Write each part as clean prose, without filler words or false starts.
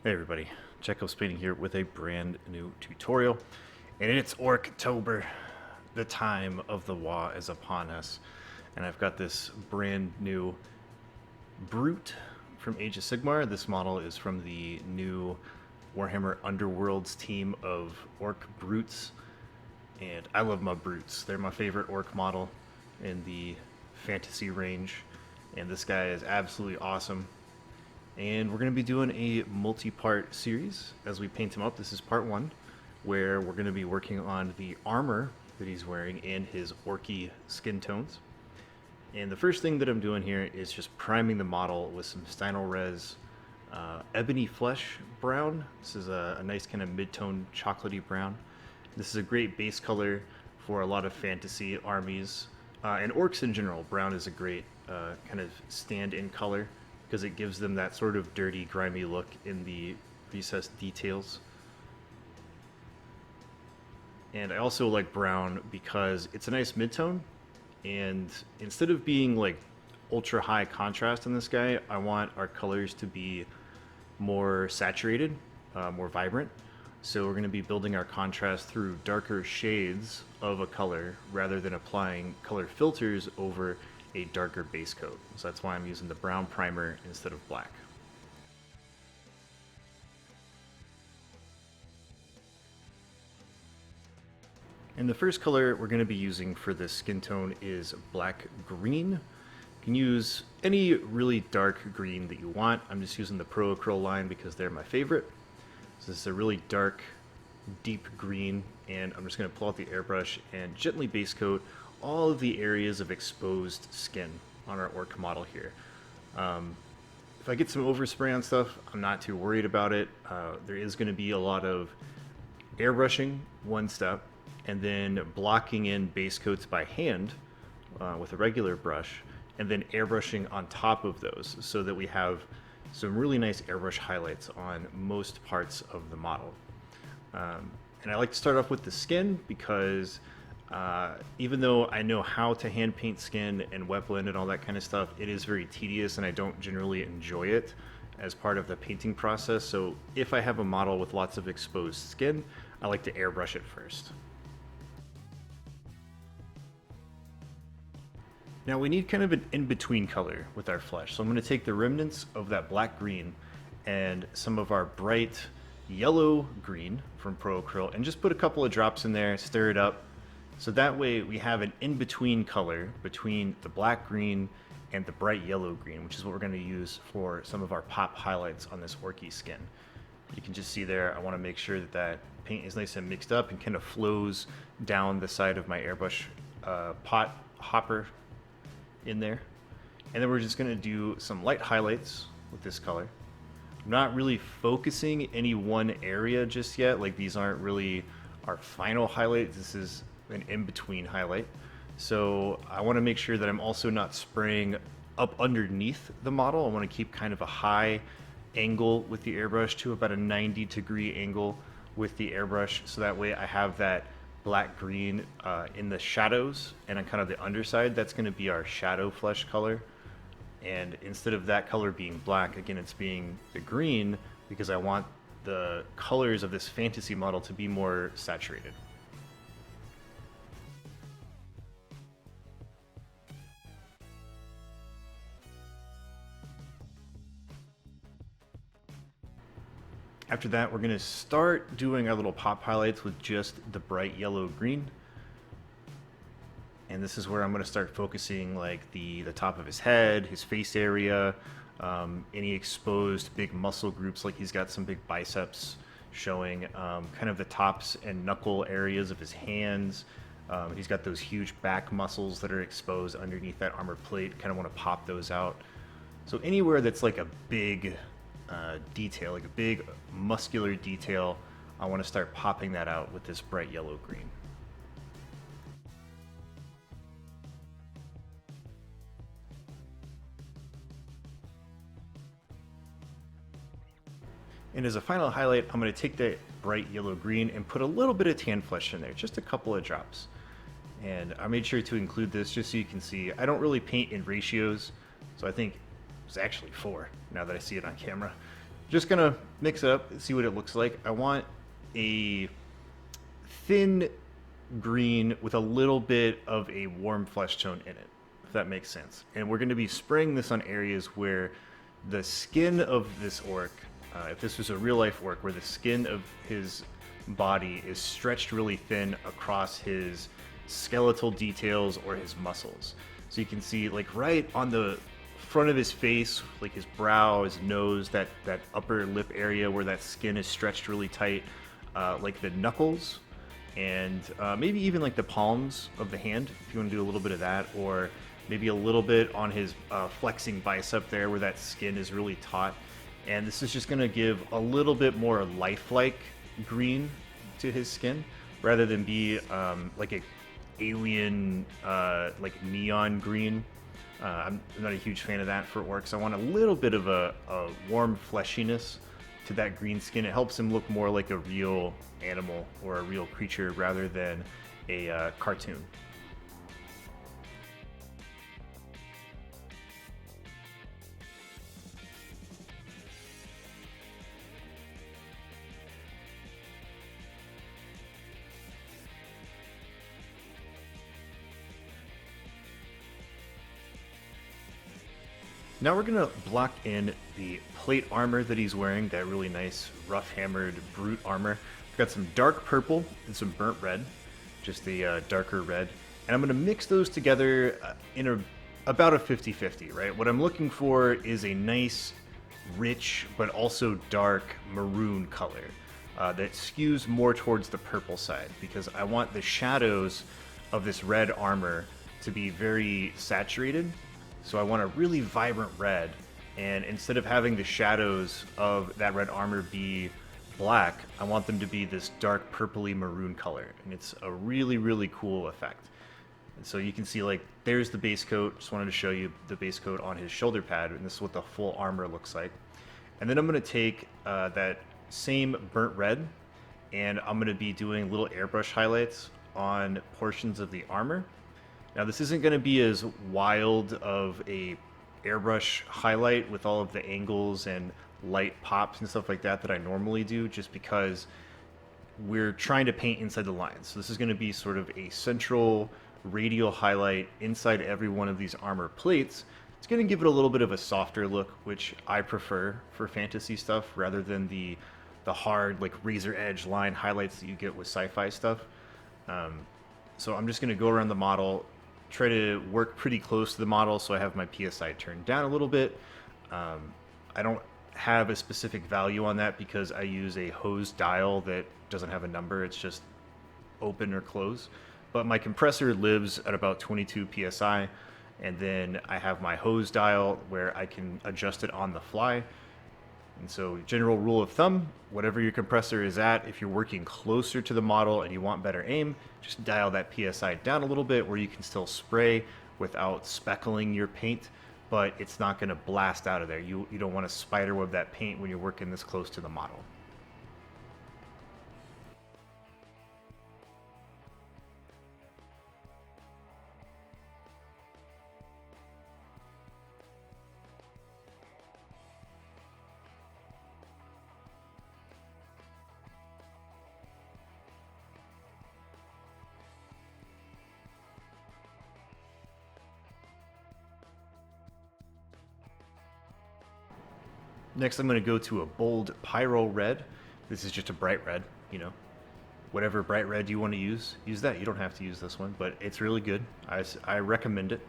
Hey everybody, Chekhov's Painting here with a brand new tutorial. And it's Orktober. The time of the Wa is upon us. And I've got this brand new Brute from Age of Sigmar. This model is from the new Warhammer Underworlds team of Orc Brutes. And I love my Brutes. They're my favorite Orc model in the fantasy range. And this guy is absolutely awesome. And we're going to be doing a multi-part series as we paint him up. This is part one, where we're going to be working on the armor that he's wearing and his orky skin tones. And the first thing that I'm doing here is just priming the model with some steinel res ebony flesh brown. This is a nice kind of mid-tone chocolatey brown. This is a great base color for a lot of fantasy armies and orcs in general. Brown is a great kind of stand-in color, because it gives them that sort of dirty, grimy look in the recessed details. And I also like brown because it's a nice mid-tone, and instead of being like ultra high contrast on this guy, I want our colors to be more saturated, more vibrant. So we're going to be building our contrast through darker shades of a color rather than applying color filters over a darker base coat. So that's why I'm using the brown primer instead of black. And the first color we're going to be using for this skin tone is black green. You can use any really dark green that you want. I'm just using the Pro Acryl line because they're my favorite. So this is a really dark, deep green, and I'm just going to pull out the airbrush and gently base coat all of the areas of exposed skin on our orc model here. If I get some overspray on stuff, I'm not too worried about it. There is going to be a lot of airbrushing one step, and then blocking in base coats by hand with a regular brush, and then airbrushing on top of those so that we have some really nice airbrush highlights on most parts of the model. And I like to start off with the skin because even though I know how to hand paint skin and wet blend and all that kind of stuff, it is very tedious and I don't generally enjoy it as part of the painting process. So if I have a model with lots of exposed skin, I like to airbrush it first. Now we need kind of an in-between color with our flesh. So I'm going to take the remnants of that black green and some of our bright yellow green from Pro Acryl and just put a couple of drops in there, stir it up. So that way we have an in-between color between the black green and the bright yellow green, which is what we're going to use for some of our pop highlights on this orky skin. You can just see there, I want to make sure that that paint is nice and mixed up and kind of flows down the side of my airbrush pot hopper in there. And then we're just going to do some light highlights with this color. I'm not really focusing any one area just yet. Like, these aren't really our final highlights. This is an in-between highlight. So I want to make sure that I'm also not spraying up underneath the model. I want to keep kind of a high angle with the airbrush to about a 90-degree angle with the airbrush. So that way I have that black green in the shadows, and on kind of the underside, that's going to be our shadow flesh color. And instead of that color being black, again, it's being the green because I want the colors of this fantasy model to be more saturated. After that, we're going to start doing our little pop highlights with just the bright yellow green. And this is where I'm going to start focusing like the top of his head, his face area, any exposed big muscle groups, like he's got some big biceps showing, kind of the tops and knuckle areas of his hands. He's got those huge back muscles that are exposed underneath that armor plate. Kind of want to pop those out. So anywhere that's like a big detail, like a big muscular detail, I want to start popping that out with this bright yellow green. And as a final highlight, I'm going to take that bright yellow green and put a little bit of tan flesh in there, just a couple of drops. And I made sure to include this just so you can see. I don't really paint in ratios, so I think it's actually 4 now that I see it on camera. Just gonna mix it up, see what it looks like. I want a thin green with a little bit of a warm flesh tone in it, if that makes sense. And we're gonna be spraying this on areas where the skin of this orc, if this was a real life orc, where the skin of his body is stretched really thin across his skeletal details or his muscles. So you can see like right on the front of his face, like his brow, his nose, that upper lip area where that skin is stretched really tight, like the knuckles, and maybe even like the palms of the hand, if you want to do a little bit of that, or maybe a little bit on his flexing bicep there where that skin is really taut. And this is just going to give a little bit more lifelike green to his skin rather than be like a alien like neon green. I'm not a huge fan of that for orcs. I want a little bit of a warm fleshiness to that green skin. It helps him look more like a real animal or a real creature rather than a cartoon. Now we're going to block in the plate armor that he's wearing, that really nice rough hammered brute armor. I've got some dark purple and some burnt red, just the darker red. And I'm going to mix those together in about a 50-50, right? What I'm looking for is a nice, rich, but also dark maroon color that skews more towards the purple side, because I want the shadows of this red armor to be very saturated. So I want a really vibrant red, and instead of having the shadows of that red armor be black, I want them to be this dark purpley maroon color, and it's a really, really cool effect. And so you can see, like, there's the base coat. Just wanted to show you the base coat on his shoulder pad, and this is what the full armor looks like. And then I'm going to take that same burnt red, and I'm going to be doing little airbrush highlights on portions of the armor. Now this isn't going to be as wild of a airbrush highlight with all of the angles and light pops and stuff like that I normally do, just because we're trying to paint inside the lines. So this is going to be sort of a central radial highlight inside every one of these armor plates. It's going to give it a little bit of a softer look, which I prefer for fantasy stuff rather than the hard, like, razor edge line highlights that you get with sci-fi stuff. So I'm just going to go around the model, try to work pretty close to the model so I have my PSI turned down a little bit. I don't have a specific value on that because I use a hose dial that doesn't have a number. It's just open or close. But my compressor lives at about 22 PSI, and then I have my hose dial where I can adjust it on the fly. And so, general rule of thumb, whatever your compressor is at, if you're working closer to the model and you want better aim, just dial that PSI down a little bit where you can still spray without speckling your paint, but it's not going to blast out of there. You don't want to spiderweb that paint when you're working this close to the model. Next, I'm going to go to a bold pyro red. This is just a bright red, you know. Whatever bright red you want to use that. You don't have to use this one, but it's really good. I recommend it.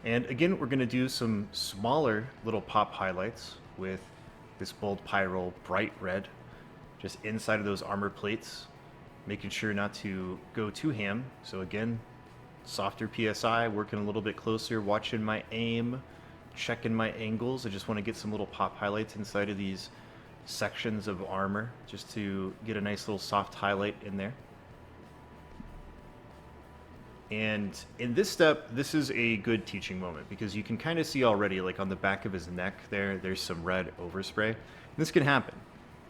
And again, we're going to do some smaller little pop highlights with this bold pyro bright red, just inside of those armor plates, making sure not to go too ham. So again, softer PSI, working a little bit closer, watching my aim, checking my angles. I just want to get some little pop highlights inside of these sections of armor just to get a nice little soft highlight in there. And in this step, this is a good teaching moment because you can kind of see already, like on the back of his neck there's some red overspray. This can happen.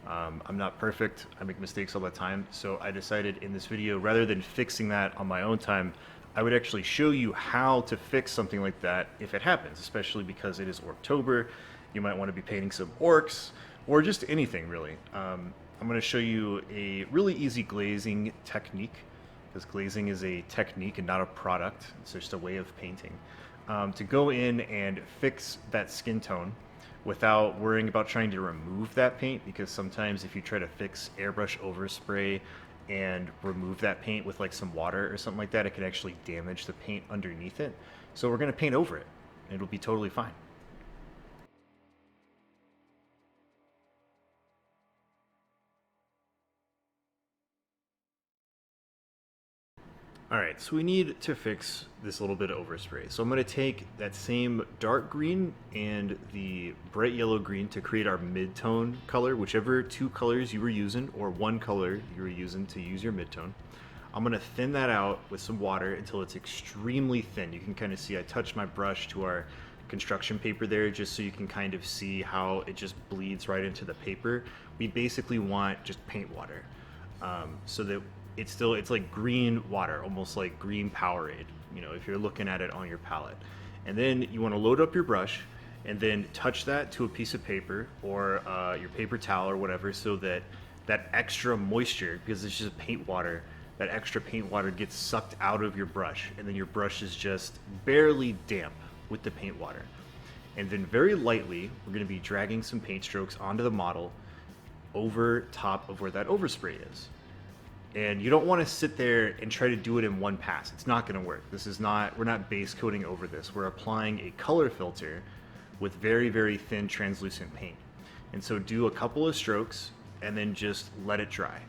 I'm not perfect. I make mistakes all the time. So I decided in this video, rather than fixing that on my own time, I would actually show you how to fix something like that if it happens, especially because it is Orktober. You might want to be painting some orcs, or just anything really. I'm going to show you a really easy glazing technique, because glazing is a technique and not a product. It's just a way of painting. To go in and fix that skin tone without worrying about trying to remove that paint, because sometimes if you try to fix airbrush overspray and remove that paint with like some water or something like that, it can actually damage the paint underneath it. So we're going to paint over it and it'll be totally fine. Alright, so we need to fix this little bit of overspray. So I'm going to take that same dark green and the bright yellow green to create our mid-tone color, whichever two colors you were using, or one color you were using to use your mid-tone. I'm going to thin that out with some water until it's extremely thin. You can kind of see I touched my brush to our construction paper there just so you can kind of see how it just bleeds right into the paper. We basically want just paint water, so that it's like green water, almost like green Powerade, you know, if you're looking at it on your palette. And then you want to load up your brush and then touch that to a piece of paper or your paper towel or whatever, so that that extra moisture, because it's just paint water, that extra paint water gets sucked out of your brush, and then your brush is just barely damp with the paint water. And then very lightly, we're going to be dragging some paint strokes onto the model over top of where that overspray is. And you don't want to sit there and try to do it in one pass. It's not going to work. We're not base coating over this. We're applying a color filter with very, very thin translucent paint. And so do a couple of strokes and then just let it dry.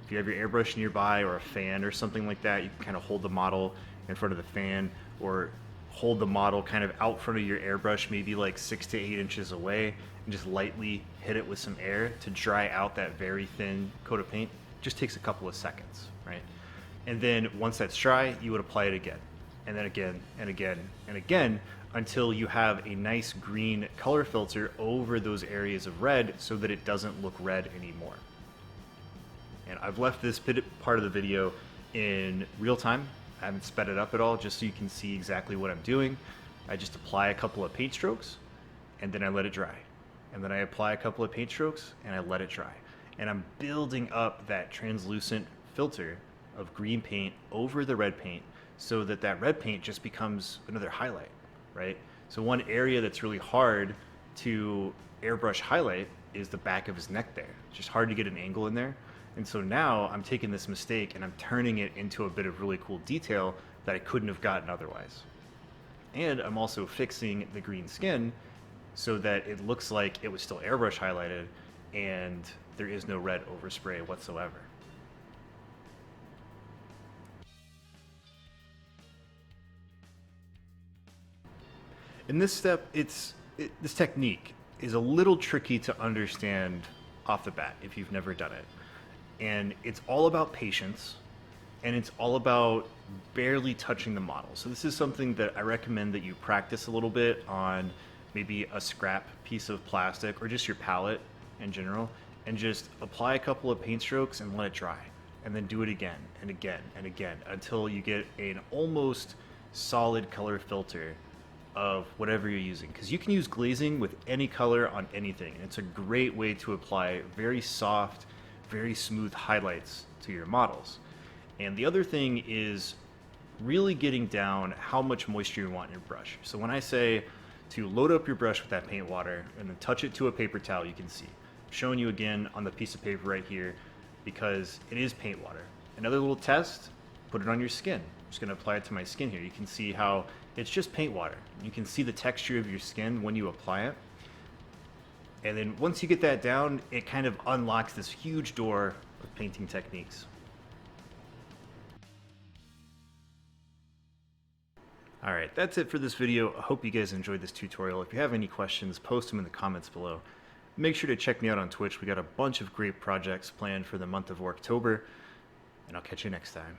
If you have your airbrush nearby or a fan or something like that, you can kind of hold the model in front of the fan, or hold the model kind of out front of your airbrush, maybe like 6 to 8 inches away, and just lightly hit it with some air to dry out that very thin coat of paint. Just takes a couple of seconds, right? And then once that's dry, you would apply it again, and then again, and again, and again, until you have a nice green color filter over those areas of red so that it doesn't look red anymore. And I've left this part of the video in real time. I haven't sped it up at all, just so you can see exactly what I'm doing. I just apply a couple of paint strokes, and then I let it dry. And then I apply a couple of paint strokes, and I let it dry. And I'm building up that translucent filter of green paint over the red paint, so that that red paint just becomes another highlight, right? So one area that's really hard to airbrush highlight is the back of his neck there. It's just hard to get an angle in there. And so now I'm taking this mistake and I'm turning it into a bit of really cool detail that I couldn't have gotten otherwise. And I'm also fixing the green skin so that it looks like it was still airbrush highlighted and there is no red overspray whatsoever. In this step, this technique is a little tricky to understand off the bat if you've never done it. And it's all about patience, and it's all about barely touching the model. So this is something that I recommend that you practice a little bit on maybe a scrap piece of plastic or just your palette in general, and just apply a couple of paint strokes and let it dry, and then do it again and again and again until you get an almost solid color filter of whatever you're using, because you can use glazing with any color on anything, and it's a great way to apply very soft, very smooth highlights to your models. And the other thing is really getting down how much moisture you want in your brush. So when I say to load up your brush with that paint water and then touch it to a paper towel, you can see I'm showing you again on the piece of paper right here, because it is paint water. Another little test, put it on your skin. I'm just going to apply it to my skin here. You can see how it's just paint water. You can see the texture of your skin when you apply it. And then once you get that down, it kind of unlocks this huge door of painting techniques. Alright, that's it for this video. I hope you guys enjoyed this tutorial. If you have any questions, post them in the comments below. Make sure to check me out on Twitch. We got a bunch of great projects planned for the month of October, and I'll catch you next time.